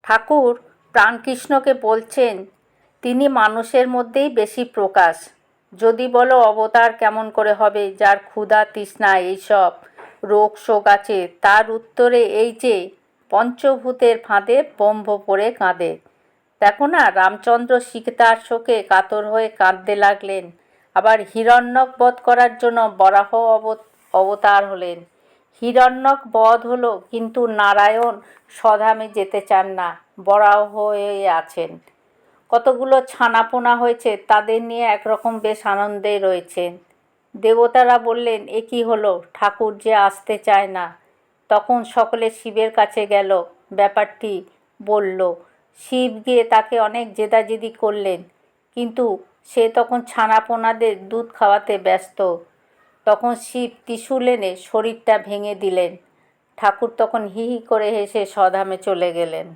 ঠাকুর প্রাণকৃষ্ণকে বলছেন তিনি মানুষের মধ্যেই বেশি প্রকাশ। যদি বলো অবতার কেমন করে হবে যার ক্ষুধা তৃষ্ণা এইসব রোগ শোক আছে, তার উত্তরে এই যে পঞ্চভূতের ফাঁদে ব্রহ্ম পড়ে কাঁদে। দেখো না, রামচন্দ্র সীতার শোকে কাতর হয়ে কাঁদতে লাগলেন, আবার হিরণ্যক বধ করার জন্য বরাহ অবতার হলেন। হিরণ্যক বধ হলো, কিন্তু নারায়ণ স্বধামে যেতে চান না, বরাহ হয়ে আছেন। কতগুলো ছানাপোনা হয়েছে, তাদের নিয়ে একরকম বেশ আনন্দে রয়েছেন। দেবতারা বললেন, এ কী হলো, ঠাকুর যে আসতে চায় না। তখন সকলে শিবের কাছে গেল, ব্যাপারটি বলল। শিব গিয়ে তাকে অনেক জেদাজেদি করলেন, কিন্তু সে তখন ছানাপোনাদের দুধ খাওয়াতে ব্যস্ত। তখন শিব ত্রিশূল এনে শরীরটা ভেঙে দিলেন। ঠাকুর তখন হি হি করে হেসে স্বধামে চলে গেলেন।